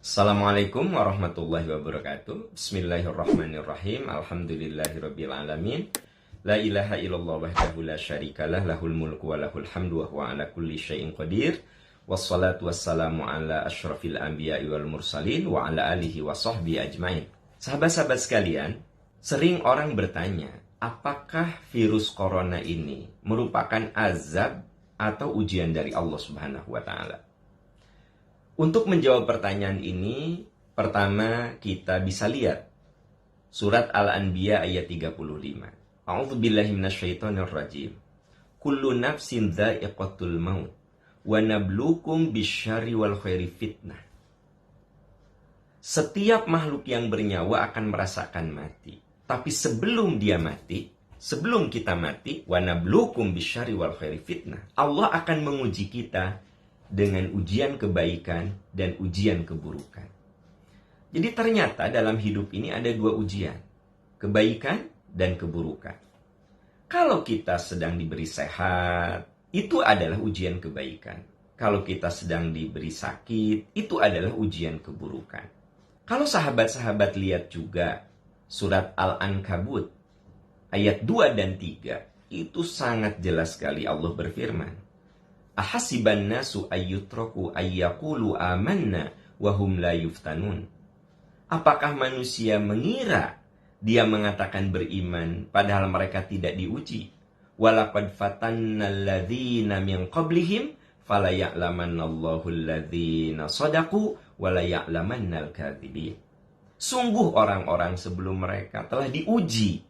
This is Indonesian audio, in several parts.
Assalamualaikum warahmatullahi wabarakatuh. Bismillahirrahmanirrahim. Alhamdulillahirabbil alamin. La ilaha illallah wahdahu la syarikalah, lahul mulku wa lahul hamdu wa huwa ala kulli syai'in qadir. Wassalatu wassalamu ala asyrafil anbiya'i wal mursalin wa ala alihi wa sahbihi ajmain. Sahabat-sahabat sekalian, sering orang bertanya, apakah virus corona ini merupakan azab atau ujian dari Allah Subhanahu wa taala? Untuk menjawab pertanyaan ini, pertama kita bisa lihat surat Al-Anbiya ayat 35. A'udzubillahi minasyaitonirrajim. Kullu nafsin dha'iqatul maut wa nabluukum bisyarri wal khairi fitnah. Setiap makhluk yang bernyawa akan merasakan mati. Tapi sebelum dia mati, sebelum kita mati, wa nabluukum bisyarri wal khairi fitnah. Allah akan menguji kita dengan ujian kebaikan dan ujian keburukan. Jadi ternyata dalam hidup ini ada dua ujian, kebaikan dan keburukan. Kalau kita sedang diberi sehat, itu adalah ujian kebaikan. Kalau kita sedang diberi sakit, itu adalah ujian keburukan. Kalau sahabat-sahabat lihat juga surat Al-Ankabut ayat 2 dan 3, itu sangat jelas sekali Allah berfirman. Ahasiban nasu ayyutraku ayyaqulu amanna wahum la yuftanun. Apakah manusia mengira dia mengatakan beriman padahal mereka tidak diuji? Walaqad fatanna alladzina min qablihim fala ya'lamannallahu alladzina shadaqu wala ya'lamannal kadzibin. Sungguh orang-orang sebelum mereka telah diuji,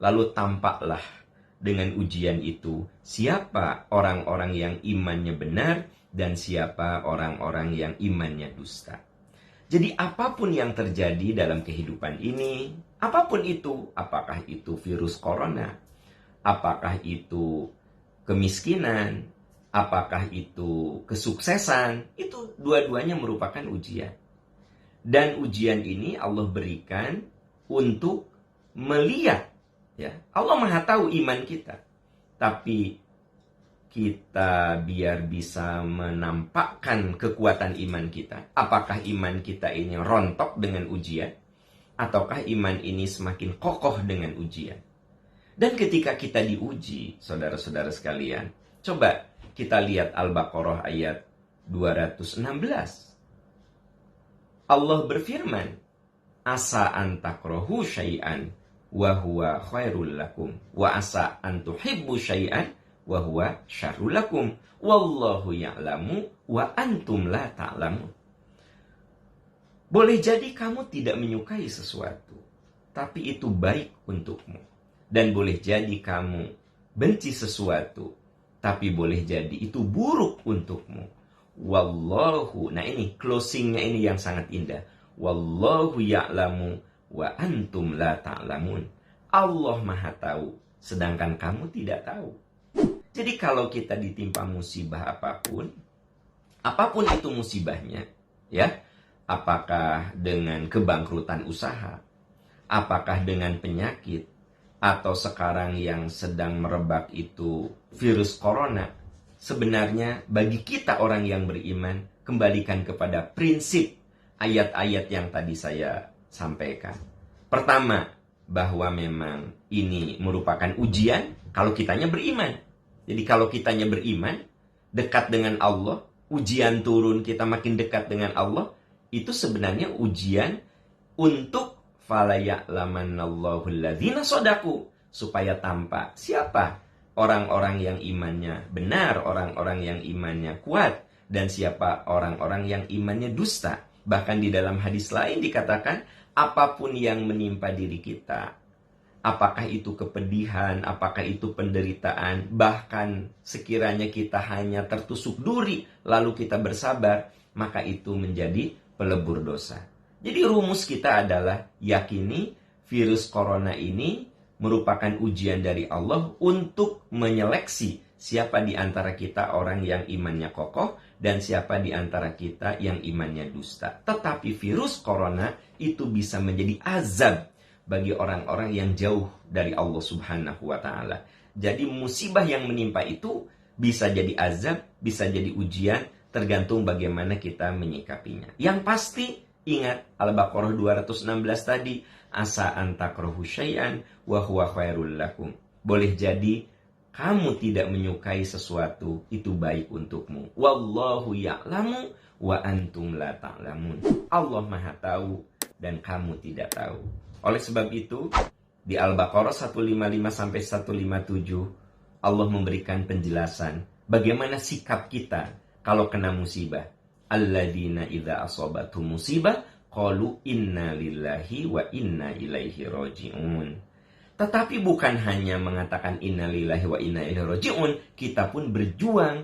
lalu tampaklah dengan ujian itu siapa orang-orang yang imannya benar dan siapa orang-orang yang imannya dusta. Jadi apapun yang terjadi dalam kehidupan ini, apapun itu, apakah itu virus corona, apakah itu kemiskinan, apakah itu kesuksesan, itu dua-duanya merupakan ujian. Dan ujian ini Allah berikan untuk melihat, ya, Allah Maha tahu iman kita. Tapi kita biar bisa menampakkan kekuatan iman kita. Apakah iman kita ini rontok dengan ujian? Ataukah iman ini semakin kokoh dengan ujian? Dan ketika kita diuji, saudara-saudara sekalian, coba kita lihat Al-Baqarah ayat 216. Allah berfirman, asa an takrahu syai'an wa huwa khairul lakum wa asa an tuhibbu syai'an wa huwa syarrul lakum wallahu ya'lamu wa antum la ta'lamun. Boleh jadi kamu tidak menyukai sesuatu, tapi itu baik untukmu. Dan boleh jadi kamu benci sesuatu, tapi boleh jadi itu buruk untukmu. Wallahu, nah ini closingnya ini yang sangat indah. Wallahu ya'lamu wa antum la ta'lamun. Allah Maha tahu, sedangkan kamu tidak tahu. Jadi kalau kita ditimpa musibah apapun itu musibahnya, ya, apakah dengan kebangkrutan usaha, apakah dengan penyakit, atau sekarang yang sedang merebak itu virus corona, sebenarnya bagi kita orang yang beriman, kembalikan kepada prinsip ayat-ayat yang tadi saya sampaikan. Pertama, bahwa memang ini merupakan ujian kalau kitanya beriman. Jadi kalau kitanya beriman, dekat dengan Allah, ujian turun, kita makin dekat dengan Allah, itu sebenarnya ujian untuk fala ya'lamannallahu alladzina shadaqu, supaya tampak siapa orang-orang yang imannya benar, orang-orang yang imannya kuat, dan siapa orang-orang yang imannya dusta. Bahkan di dalam hadis lain dikatakan, apapun yang menimpa diri kita, apakah itu kepedihan, apakah itu penderitaan, bahkan sekiranya kita hanya tertusuk duri, lalu kita bersabar, maka itu menjadi pelebur dosa. Jadi rumus kita adalah yakini virus corona ini merupakan ujian dari Allah untuk menyeleksi siapa di antara kita orang yang imannya kokoh dan siapa di antara kita yang imannya dusta. Tetapi virus corona itu bisa menjadi azab bagi orang-orang yang jauh dari Allah Subhanahu wa taala. Jadi musibah yang menimpa itu bisa jadi azab, bisa jadi ujian, tergantung bagaimana kita menyikapinya. Yang pasti Ingat Al-Baqarah 216 tadi, asa antakrahu syai'an wa huwa khairul lakum. Boleh jadi kamu tidak menyukai sesuatu, itu baik untukmu. Wallahu ya'lamu wa antum la ta'lamun. Allah Maha tahu dan kamu tidak tahu. Oleh sebab itu, di Al-Baqarah 155 sampai 157 Allah memberikan penjelasan bagaimana sikap kita kalau kena musibah. Alladzina idza asabatuhum musibah qalu inna lillahi wa inna ilaihi raji'un. Tetapi bukan hanya mengatakan inna lillahi wa inna ilaihi raji'un, kita pun berjuang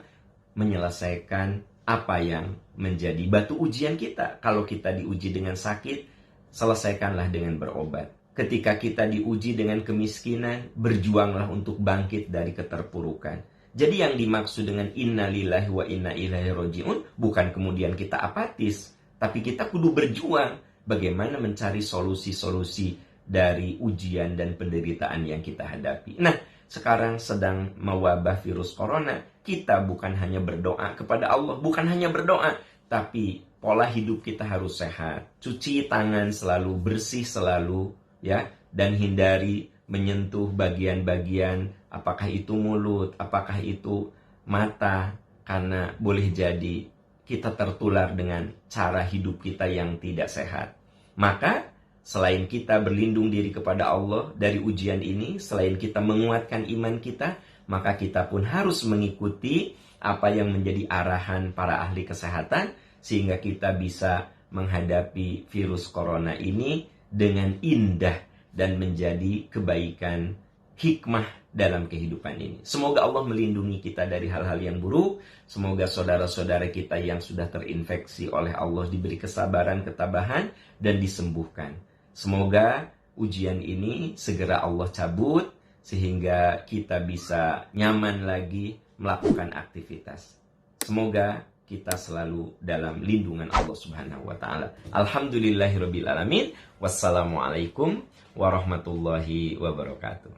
menyelesaikan apa yang menjadi batu ujian kita. Kalau kita diuji dengan sakit, selesaikanlah dengan berobat. Ketika kita diuji dengan kemiskinan, berjuanglah untuk bangkit dari keterpurukan. Jadi yang dimaksud dengan inna lillahi wa inna ilaihi raji'un bukan kemudian kita apatis, tapi kita kudu berjuang bagaimana mencari solusi-solusi dari ujian dan penderitaan yang kita hadapi. Nah, sekarang sedang mewabah virus corona, kita bukan hanya berdoa kepada Allah, bukan hanya berdoa, tapi pola hidup kita harus sehat. Cuci tangan selalu, bersih selalu, ya, dan hindari menyentuh bagian-bagian, apakah itu mulut, apakah itu mata, karena boleh jadi kita tertular dengan cara hidup kita yang tidak sehat. Maka selain kita berlindung diri kepada Allah dari ujian ini, selain kita menguatkan iman kita, maka kita pun harus mengikuti apa yang menjadi arahan para ahli kesehatan, sehingga kita bisa menghadapi virus corona ini dengan indah dan menjadi kebaikan hikmah dalam kehidupan ini. Semoga Allah melindungi kita dari hal-hal yang buruk. Semoga saudara-saudara kita yang sudah terinfeksi oleh Allah diberi kesabaran, ketabahan, dan disembuhkan. Semoga ujian ini segera Allah cabut sehingga kita bisa nyaman lagi melakukan aktivitas. Semoga kita selalu dalam lindungan Allah Subhanahu wa taala. Alhamdulillahirabbil alamin. Wassalamualaikum warahmatullahi wabarakatuh.